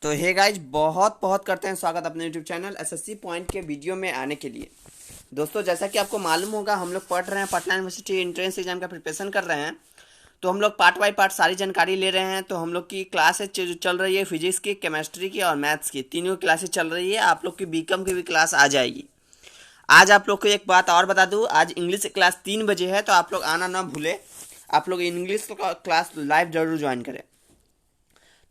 तो hey guys, बहुत बहुत करते हैं स्वागत अपने यूट्यूब चैनल एसएससी पॉइंट के वीडियो में आने के लिए। दोस्तों, जैसा कि आपको मालूम होगा, हम लोग पढ़ रहे हैं पटना यूनिवर्सिटी एंट्रेंस एग्जाम का प्रिपरेशन कर रहे हैं। तो हम लोग पार्ट बाय पार्ट सारी जानकारी ले रहे हैं। तो हम लोग की क्लासेज जो चल रही है फिजिक्स की, केमिस्ट्री की और मैथ्स की, तीनों क्लासेज चल रही है। आप लोग की बीकॉम की भी क्लास आ जाएगी। आज आप लोग को एक बात और बता दूँ, आज इंग्लिश की क्लास 3 बजे है, तो आप लोग आना ना भूले। आप लोग इंग्लिश का क्लास लाइव जरूर ज्वाइन करें।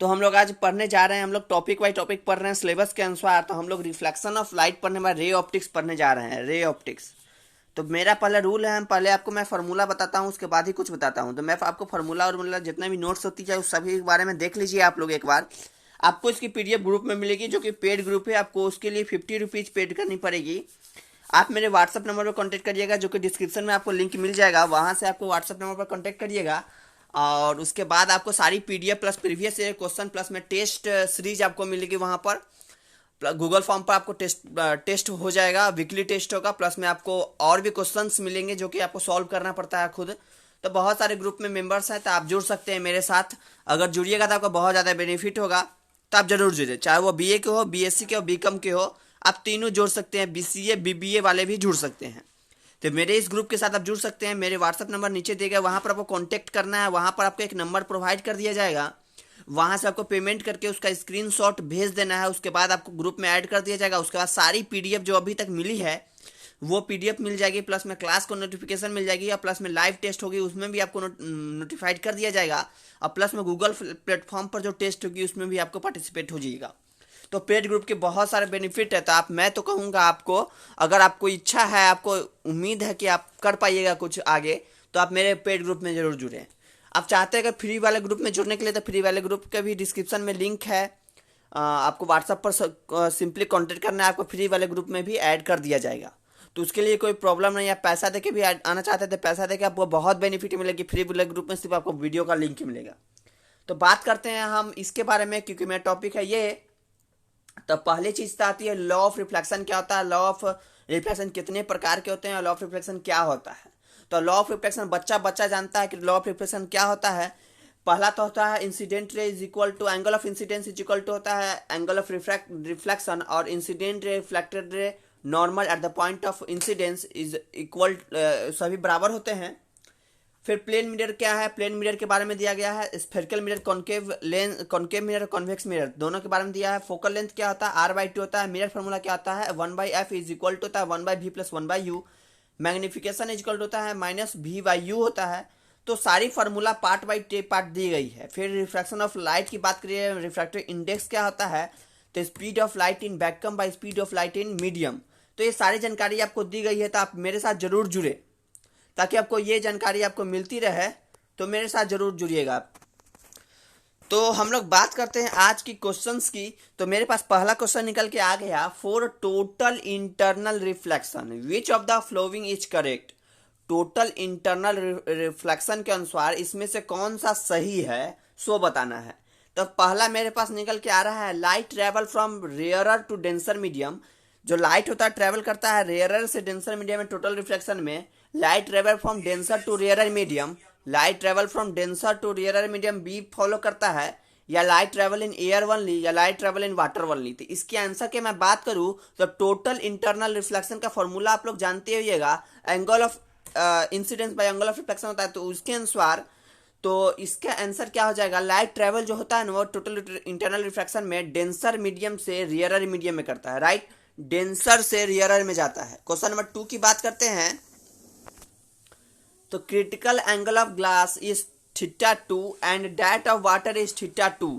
तो हम लोग आज पढ़ने जा रहे हैं, हम लोग टॉपिक वाइज टॉपिक पढ़ रहे हैं सिलेबस के अनुसार। तो हम लोग रिफ्लेक्शन ऑफ लाइट पढ़ने में रे ऑप्टिक्स पढ़ने जा रहे हैं, रे ऑप्टिक्स। तो मेरा पहले रूल है, हम पहले आपको मैं फार्मूला बताता हूँ, उसके बाद ही कुछ बताता हूँ। तो मैं आपको फार्मूला और मतलब जितने भी नोट्स होती है उस सभी के बारे में देख लीजिए आप लोग एक बार। आपको इसकी पीडीएफ ग्रुप में मिलेगी, जो कि पेड ग्रुप है। आपको उसके लिए 50 रुपीज़ पेड करनी पड़ेगी। आप मेरे व्हाट्सअप नंबर पर कॉन्टैक्ट करिएगा, जो कि डिस्क्रिप्शन में आपको लिंक मिल जाएगा। वहाँ से आपको व्हाट्सअप नंबर पर कॉन्टैक्ट करिएगा और उसके बाद आपको सारी PDF plus previous question plus में टेस्ट सीरीज आपको मिलेगी। वहाँ पर गूगल फॉर्म पर आपको टेस्ट हो जाएगा, वीकली टेस्ट होगा। प्लस में आपको और भी क्वेश्चंस मिलेंगे जो कि आपको सॉल्व करना पड़ता है खुद। तो बहुत सारे ग्रुप में मेंबर्स हैं, तो आप जुड़ सकते हैं मेरे साथ। अगर जुड़िएगा तो आपको बहुत ज़्यादा बेनिफिट होगा। तो आप जरूर जुड़िए, चाहे वो बीए के हो, बीएससी के हो, बीकॉम के हो। आप तीनों जुड़ सकते हैं, बीसीए बीबीए वाले भी जुड़ सकते हैं। तो मेरे इस ग्रुप के साथ आप जुड़ सकते हैं। मेरे व्हाट्सअप नंबर नीचे दिए गए, वहाँ पर आपको कांटेक्ट करना है। वहाँ पर आपको एक नंबर प्रोवाइड कर दिया जाएगा। वहाँ से आपको पेमेंट करके उसका स्क्रीनशॉट भेज देना है। उसके बाद आपको ग्रुप में ऐड कर दिया जाएगा। उसके बाद सारी पीडीएफ जो अभी तक मिली है वो पीडीएफ मिल जाएगी, प्लस में क्लास को नोटिफिकेशन मिल जाएगी, और प्लस में लाइव टेस्ट होगी उसमें भी आपको नोटिफाइड कर दिया जाएगा। और प्लस में गूगल प्लेटफॉर्म पर जो टेस्ट होगी उसमें भी आपको पार्टिसिपेट हो जाएगा। तो पेड ग्रुप के बहुत सारे बेनिफिट है। तो मैं तो कहूँगा आपको, अगर आपको इच्छा है, आपको उम्मीद है कि आप कर पाइएगा कुछ आगे, तो आप मेरे पेड ग्रुप में जरूर जुड़ें। आप चाहते हैं कि फ्री वाले ग्रुप में जुड़ने के लिए, तो फ्री वाले ग्रुप का भी डिस्क्रिप्शन में लिंक है। आपको व्हाट्सएप पर सिंपली कॉन्टेक्ट करना है, आपको फ्री वाले ग्रुप में भी ऐड कर दिया जाएगा। तो उसके लिए कोई प्रॉब्लम नहीं है। आप पैसा दे के भी आना चाहते थे, पैसा दे के आपको बहुत बेनिफिट मिलेगी। फ्री वाले ग्रुप में सिर्फ आपको वीडियो का लिंक मिलेगा। तो बात करते हैं हम इसके बारे में, क्योंकि मेरा टॉपिक है ये। तो पहली चीज तो आती है लॉ ऑफ रिफ्लेक्शन। क्या होता है लॉ ऑफ रिफ्लेक्शन, कितने प्रकार के होते हैं, लॉ ऑफ रिफ्लेक्शन क्या होता है। तो लॉ ऑफ रिफ्लेक्शन बच्चा जानता है कि लॉ ऑफ रिफ्लेक्शन क्या होता है। पहला तो होता है incident ray is equal to angle of incidence is equal to होता है एंगल ऑफ रिफ्लेक्शन, और incident ray reflected ray normal at the point of incidence is equal, सभी बराबर होते हैं। फिर प्लेन मिरर क्या है, प्लेन मिरर के बारे में दिया गया है। Spherical mirror, concave lens, concave mirror, convex mirror, दोनों के बारे में दिया है। फोकल लेंथ क्या होता है, R/2 होता है। मिरर फार्मूला क्या होता है, 1/f इज इक्वल टू होता है 1/v plus 1/u। Magnification is equal to होता है -v/u होता है। तो सारी फार्मूला पार्ट बाई पार्ट दी गई है। फिर रिफ्रैक्शन ऑफ लाइट की बात करिए, रिफ्रैक्टिव इंडेक्स क्या होता है, तो speed of light in vacuum by speed of light in medium. तो ये सारी जानकारी आपको दी गई है। तो आप मेरे साथ जरूर जुड़े, ताकि आपको ये जानकारी आपको मिलती रहे। तो मेरे साथ जरूर जुड़िएगा आप। तो हम लोग बात करते हैं आज की क्वेश्चंस की। तो मेरे पास पहला क्वेश्चन निकल के आ गया, for total internal reflection which of the following is correct. Total internal reflection के अनुसार इसमें से कौन सा सही है सो बताना है। तो पहला मेरे पास निकल के आ रहा है, light travel from rarer to denser medium. जो लाइट होता है ट्रेवल करता है रेयरर से डेंसर मीडियम में ट्रोटल रिफ्लेक्शन में। Light travel from denser to rarer medium, light travel from denser to rarer medium be follow करता है, या light travel in air only, या light travel in water only. तो इसके answer की मैं बात करूं तो टोटल इंटरनल रिफ्लेक्शन का फॉर्मूला आप लोग जानते होइएगा, angle of incidence by angle of reflection होता है। तो उसके अनुसार तो इसका आंसर क्या हो जाएगा, लाइट ट्रेवल जो होता है ना वो टोटल इंटरनल रिफ्लेक्शन में डेंसर मीडियम से रेयरर मीडियम में करता है। राइट, डेंसर से रेयरर में जाता है। क्वेश्चन नंबर 2 की बात करते हैं। तो critical angle of glass is θ2 and that of water is θ2।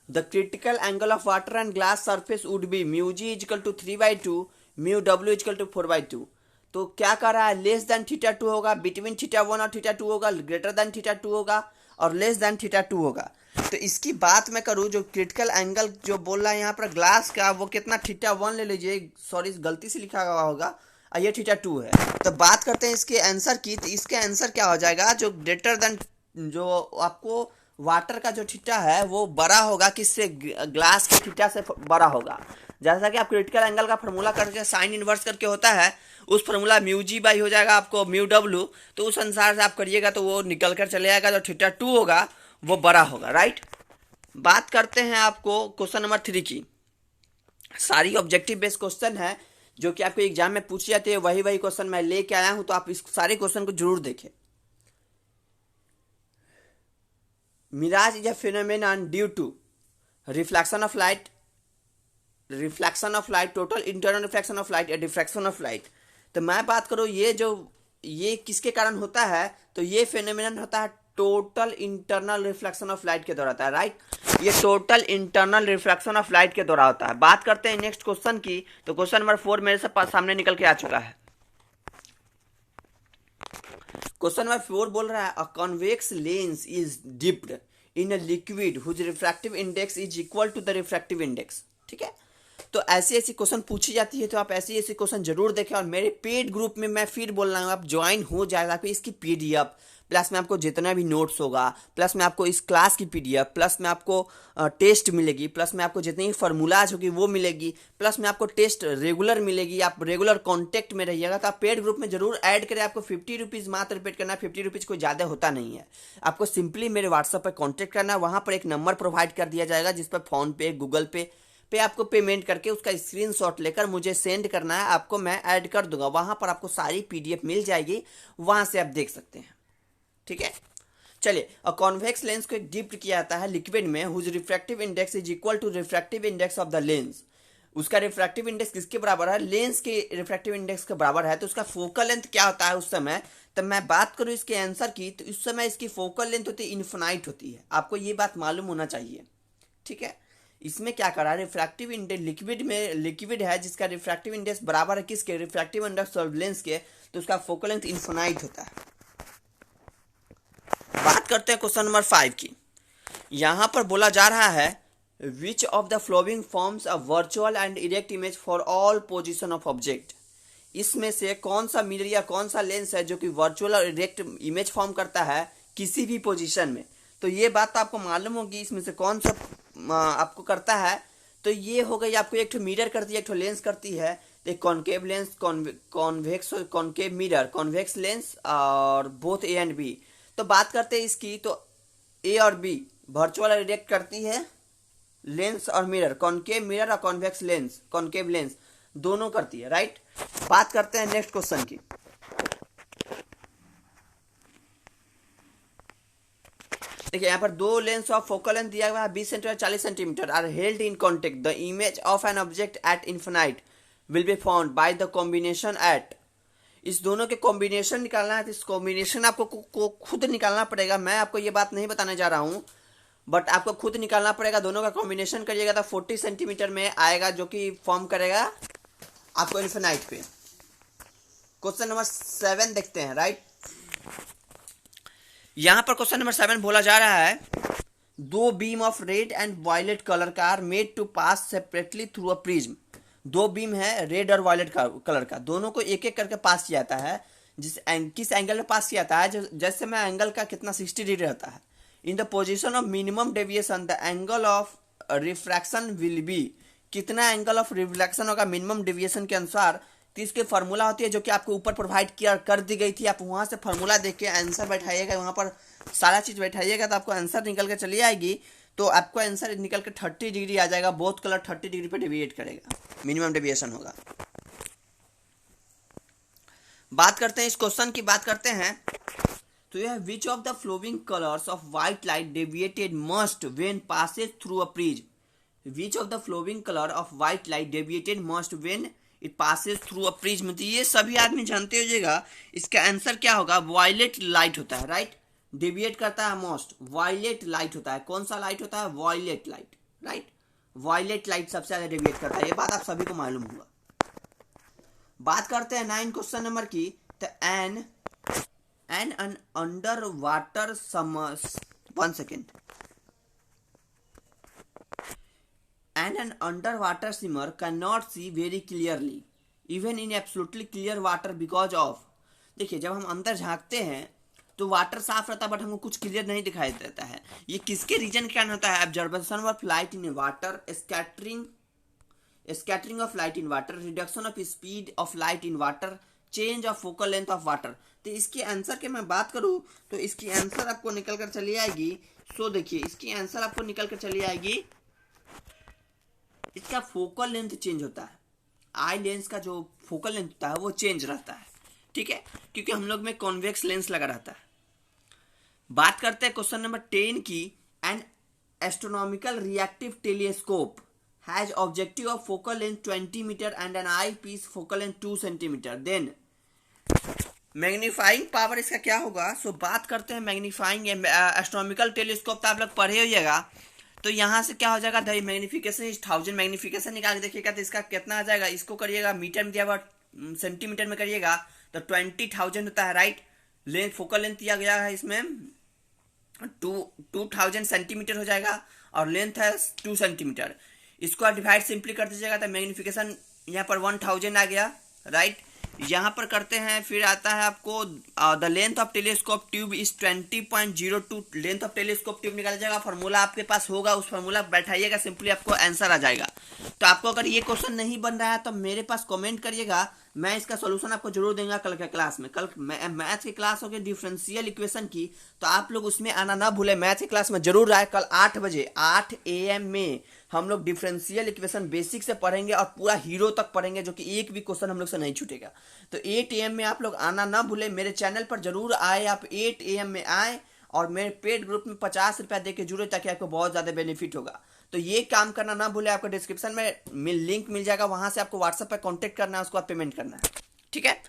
The critical angle of water and glass surface would be μg equal to 3/2, μw equal to 4/2। तो क्या कर रहा है, लेस देन θ2 होगा, बिटवीन θ1 और θ2 होगा, ग्रेटर देन θ2 होगा, और लेस देन θ2 होगा। तो इसकी बात मैं करूँ, जो क्रिटिकल एंगल जो बोल रहा है यहाँ पर ग्लास का, वो कितना θ1 ले लीजिए, सॉरी गलती से लिखा हुआ होगा, ये θ2 है। तो बात करते हैं इसके आंसर की। तो इसके आंसर क्या हो जाएगा, जो ग्रेटर देन, जो आपको वाटर का जो थीटा है वो बड़ा होगा किससे, ग्लास के थीटा से बड़ा होगा। जैसा कि आप क्रिटिकल एंगल का फार्मूला करके साइन इनवर्स करके होता है, उस फार्मूला μg हो जाएगा आपको μw। तो उस अनुसार से आप करिएगा तो वो निकल कर चले आएगा, जो θ2 होगा वो बड़ा होगा। राइट, बात करते हैं आपको क्वेश्चन नंबर 3 की। सारी ऑब्जेक्टिव बेस्ड क्वेश्चन है जो कि आपको एग्जाम में पूछे जाते हैं, वही वही क्वेश्चन मैं लेके आया हूं, तो आप इस सारे क्वेश्चन को जरूर देखें। Mirage is a phenomenon due to reflection of light, total internal reflection of light या डिफ्रैक्शन ऑफ लाइट। तो मैं बात करूँ ये किसके कारण होता है, तो ये फेनोमेनन होता है total internal reflection of light के द्वारा होता है, राइट। ये total internal reflection of light के द्वारा होता है। बात करते हैं नेक्स्ट क्वेश्चन की। तो क्वेश्चन नंबर 4 मेरे से सामने निकल के आ चुका है। क्वेश्चन नंबर 4 बोल रहा है a convex lens is dipped in a liquid whose refractive index is equal to the refractive index. ठीक है, तो ऐसी ऐसी क्वेश्चन पूछी जाती है, तो आप ऐसी ऐसी क्वेश्चन जरूर देखें। और मेरे पेड ग्रुप में मैं फिर बोल रहा हूँ, आप ज्वाइन हो जाएगा। आपको इसकी पीडीएफ प्लस में आपको जितना भी नोट्स होगा, प्लस में आपको इस क्लास की पीडीएफ, प्लस में आपको टेस्ट मिलेगी, प्लस में आपको जितनी फॉर्मूलाज होगी वो मिलेगी, प्लस में आपको टेस्ट रेगुलर मिलेगी। आप रेगुलर कांटेक्ट में रहिएगा, तो आप पेड ग्रुप में जरूर ऐड करें। आपको 50 रुपीज़ मात्र रिपीट करना है। 50 रुपीज़ कोई ज़्यादा होता नहीं है। आपको सिंपली मेरे व्हाट्सएप पर कॉन्टेक्ट करना है। वहाँ पर एक नंबर प्रोवाइड कर दिया जाएगा जिस पर फ़ोनपे, गूगल पे आपको पेमेंट करके उसका स्क्रीनशॉट लेकर मुझे सेंड करना है। आपको मैं ऐड कर दूंगा, वहां पर आपको सारी पीडीएफ मिल जाएगी, वहां से आप देख सकते हैं। ठीक है, चलिए। और कॉन्वेक्स लेंस को एक डिप्ट किया जाता है लिक्विड में whose refractive index is equal to refractive index of the lens. उसका रिफ्रैक्टिव इंडेक्स किसके बराबर है? लेंस के रिफ्रैक्टिव इंडेक्स के बराबर है। तो उसका फोकल लेंथ क्या होता है उस समय? तब मैं बात करूं इसके आंसर की, तो उस समय इसकी फोकल लेंथ होती है इन्फिनाइट होती है। आपको ये बात मालूम होना चाहिए। ठीक है, इसमें क्या करा, रिफ्रैक्टिव इंडेक्स लिक्विड है जिसका रिफ्रैक्टिव इंडेक्स बराबर है किसके? रिफ्रैक्टिव इंडेक्स ऑफ लेंस के। तो उसका फोकल लेंथ इन्फिनाइट होता है। बात करते हैं क्वेश्चन नंबर 5 की। यहां पर बोला जा रहा है which of the flowing forms a virtual and erect image for all position of object. इसमें से कौन सा मिरर या कौन सा लेंस है जो कि वर्चुअल और इरेक्ट इमेज फॉर्म करता है किसी भी पोजीशन में? तो ये बात तो आपको मालूम होगी, इसमें से कौन सा आपको करता है। तो ये हो गई आपको, एक मिरर करती है, एक लेंस करती है। एक concave lens, convex concave mirror, convex lens, और बोथ ए एंड बी। तो बात करते हैं इसकी, तो ए और बी वर्चुअल और इरेक्ट करती है, लेंस और मिरर, कॉनकेव मिरर और कॉन्वेक्स लेंस, कॉनकेव लेंस दोनों करती है, राइट। बात करते हैं नेक्स्ट क्वेश्चन की। देखिए यहाँ पर दो लेंस ऑफ फोकल लेंथ दिया हुआ है 20 centimetre 40 centimetre are held in contact. The image of an object at infinite will be found by the combination at. इस दोनों के कॉम्बिनेशन निकालना है, तो इस कॉम्बिनेशन आपको खुद निकालना पड़ेगा। मैं आपको ये बात नहीं बताने जा रहा हूँ, बट आपको खुद निकालना पड़ेगा। दोनों का कॉम्बिनेशन करिएगा तो 40 सेंटीमीटर में आएगा, जो कि फॉर्म करेगा आपको इन्फिनाइट पे। क्वेश्चन नंबर 7 देखते हैं, राइट। यहां पर क्वेश्चन नंबर 7 बोला जा रहा है दो beam of red and violet colour का are made to pass separately through a prism. दो बीम है रेड और वायलेट कलर का, दोनों को एक एक करके पास किया जाता है। किस एंगल में पास किया जाता है? जैसे में एंगल का कितना 60 डिग्री रहता है। In the position of minimum deviation the angle of refraction will be. कितना एंगल ऑफ रिफ्लेक्शन होगा मिनिमम डेविएशन के अनुसार? तो इसकी फार्मूला होती है जो कि आपको ऊपर प्रोवाइड किया कर दी गई थी। आप वहां से फार्मूला देख के आंसर बैठाइएगा, वहां पर सारा चीज बैठाइएगा, तो आपको आंसर निकल के चली आएगी। तो आपको आंसर निकल के 30 डिग्री आ जाएगा। बोथ कलर 30 डिग्री पे डेविएट करेगा, मिनिमम डेविएशन होगा। बात करते हैं इस क्वेश्चन की, बात करते हैं। तो यह which of the flowing colours of white light deviated must when Passage through a prism. Which of the flowing colour of white light deviated must when it Passage through a prism. तो ये सभी आदमी जानते हो जाएगा। इसका answer क्या होगा? वायलेट लाइट होता है, राइट। डेविएट करता है मोस्ट, वायलेट लाइट होता है। कौन सा लाइट होता है? Violet light, right. Violet light सबसे ज्यादा डेविएट करता है, ये बात आप सभी को मालूम होगा। बात करते हैं 9 क्वेश्चन नंबर की। तो an under water one second and an underwater swimmer cannot see very clearly even in absolutely clear water because of। देखिए जब हम अंदर झांकते हैं तो वाटर साफ रहता है, बट हमको कुछ क्लियर नहीं दिखाई देता है। ये किसके रीजन के कारण होता है? Observation of light in water, scattering of light in water, reduction of speed of light in water, change of focal length of water. तो इसके आंसर की मैं बात करूं तो इसकी आंसर आपको निकल कर चली आएगी सो देखिए इसकी आंसर आपको निकल कर चली आएगी, इसका फोकल लेंथ चेंज होता है, आई लेंस का जो फोकल लेंथ होता है वो चेंज रहता है, ठीक है, क्योंकि हम लोग में कॉन्वेक्स लेंस लगा रहता है। बात करते हैं क्वेश्चन नंबर 10 की। An astronomical reactive telescope has objective of focal length 20 metre and an eyepiece focal length 2 centimetre, then magnifying power इसका क्या होगा। सो बात करते हैं मैग्नीफाइंग एस्ट्रोनॉमिकल टेलीस्कोप, तो आप लोग पढ़े होइएगा। तो यहाँ से क्या हो जाएगा, द मैग्निफिकेशन इज 1000, मैग्निफिकेशन निकाल के देखिएगा तो इसका कितना आ जाएगा, इसको करिएगा मीटर में दिया हुआ सेंटीमीटर में करिएगा तो 20,000 होता है, राइट। लेंथ फोकल लेंथ दिया गया है इसमें 2000 सेंटीमीटर हो जाएगा और लेंथ है 2 सेंटीमीटर। इसको आप डिवाइड सिंपली कर दीजिएगा तो मैग्निफिकेशन यहाँ पर 1000 आ गया, राइट। यहाँ पर करते हैं, फिर आता है आपको the length of telescope tube is 20.02, length of telescope tube निकाला जाएगा, फार्मूला आपके पास होगा, उस फार्मूला बैठाइएगा, सिंपली आपको आंसर आ जाएगा। तो आपको अगर ये क्वेश्चन नहीं बन रहा है तो मेरे पास कमेंट करिएगा, मैं इसका सॉल्यूशन आपको जरूर दूंगा कल के क्लास में। कल मैथ की क्लास होगी डिफरेंशियल इक्वेशन की, तो आप लोग उसमें आना ना भूले, मैथ की क्लास में जरूर आए। कल 8 बजे 8 AM में हम लोग डिफरेंशियल इक्वेशन बेसिक से पढ़ेंगे और पूरा हीरो तक पढ़ेंगे, जो कि एक भी क्वेश्चन हम लोग से नहीं छूटेगा। तो 8 AM में आप लोग आना ना भूले, मेरे चैनल पर जरूर आए, आप 8 AM में आए और मेरे पेड ग्रुप में 50 रुपया दे के जुड़े, ताकि आपको बहुत ज्यादा बेनिफिट होगा। तो ये काम करना ना भूले, आपको डिस्क्रिप्शन में लिंक मिल जाएगा, वहां से आपको व्हाट्सएप पे कांटेक्ट करना है, उसको आप पेमेंट करना है, ठीक है।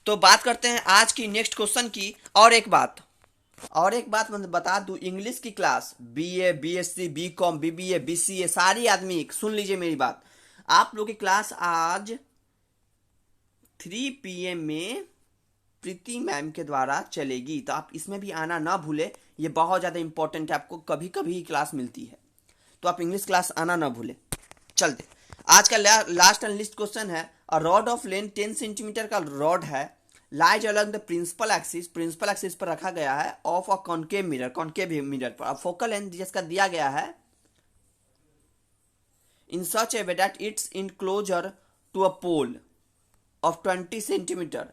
तो बात करते हैं आज की नेक्स्ट क्वेश्चन की। और एक बात मैं बता दूं, इंग्लिश की class BA BSc BCom BBA BCA सारी आदमी सुन लीजिए मेरी बात, आप लोग की क्लास आज 3 PM में प्रीति मैम के द्वारा चलेगी, तो आप इसमें भी आना ना भूले, ये बहुत ज्यादा इंपॉर्टेंट है, आपको कभी कभी ही क्लास मिलती है, तो आप इंग्लिश क्लास आना ना भूले। चलते आज का लास्ट एंड लिस्ट क्वेश्चन है। A rod of length 10 centimetre का रॉड है, lies along the principal axis पर रखा गया है ऑफ अ कॉन्केव मिरर पर। फोकल लेंथ जिसका दिया गया है in such a way that it's in closer to a pole of 20 centimetre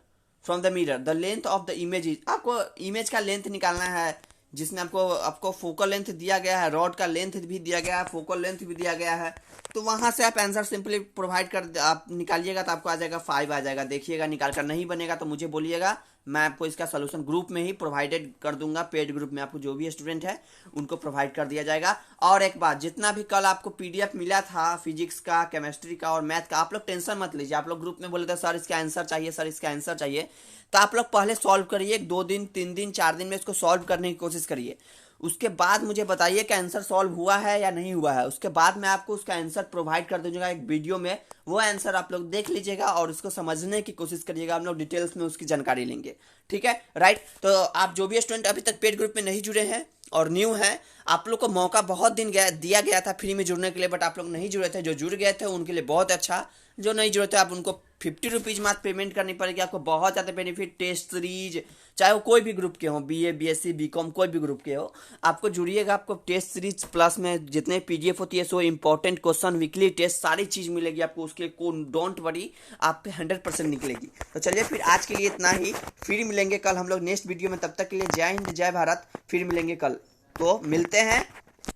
from the mirror, the length of the image is, आपको इमेज का लेंथ निकालना है, जिसमें आपको फोकल लेंथ दिया गया है, रॉड का लेंथ भी दिया गया है, फोकल लेंथ भी दिया गया है। तो वहां से आप आंसर सिंपली प्रोवाइड कर आप निकालिएगा तो आपको आ जाएगा 5 आ जाएगा। देखिएगा निकाल कर, नहीं बनेगा तो मुझे बोलिएगा, मैं आपको इसका सोल्यूशन ग्रुप में ही प्रोवाइडेड कर दूंगा, पेड ग्रुप में आपको जो भी स्टूडेंट है उनको प्रोवाइड कर दिया जाएगा। और एक बात, जितना भी कल आपको PDF मिला था फिजिक्स का, केमिस्ट्री का और मैथ का, आप लोग टेंशन मत लीजिए। आप लोग ग्रुप में बोले थे सर इसका आंसर चाहिए, सर इसका आंसर चाहिए, तो आप लोग पहले सॉल्व करिए, 2 दिन 3 दिन 4 दिन में इसको सॉल्व करने की कोशिश करिए। उसके बाद मुझे बताइए कि आंसर सॉल्व हुआ है या नहीं हुआ है, उसके बाद मैं आपको उसका आंसर प्रोवाइड कर दूंगा एक वीडियो में, वो आंसर आप लोग देख लीजिएगा और उसको समझने की कोशिश करिएगा, हम लोग डिटेल्स में उसकी जानकारी लेंगे, ठीक है, राइट। तो आप जो भी स्टूडेंट अभी तक पेड ग्रुप में नहीं जुड़े हैं और न्यू हैं, आप लोग को मौका बहुत दिन दिया गया था फ्री में जुड़ने के लिए, बट आप लोग नहीं जुड़े थे। जो जुड़ गए थे उनके लिए बहुत अच्छा, जो नहीं जुड़े थे आप उनको 50 रुपीज़ मात्र पेमेंट करनी पड़ेगी, आपको बहुत ज़्यादा बेनिफिट। टेस्ट सीरीज चाहे वो कोई भी ग्रुप के हो, BA BSc BCom कोई भी ग्रुप के हो, आपको जुड़िएगा, आपको टेस्ट सीरीज प्लस में जितने PDF होती है, so important question, weekly test, सारी चीज़ मिलेगी आपको, उसके को डोंट वरी, आप पे 100% निकलेगी। तो चलिए फिर आज के लिए इतना ही, फिर मिलेंगे कल हम लोग नेक्स्ट वीडियो में, तब तक के लिए जय हिंद जय भारत, फिर मिलेंगे कल। तो मिलते हैं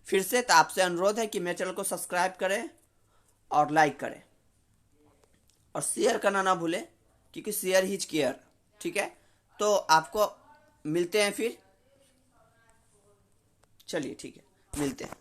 फिर से। तो आपसे अनुरोध है कि मेरे चैनल को सब्सक्राइब करें और लाइक करें और शेयर करना ना भूलें, क्योंकि शेयर हिज केयर, ठीक है। तो आपको मिलते हैं फिर, चलिए ठीक है, मिलते हैं।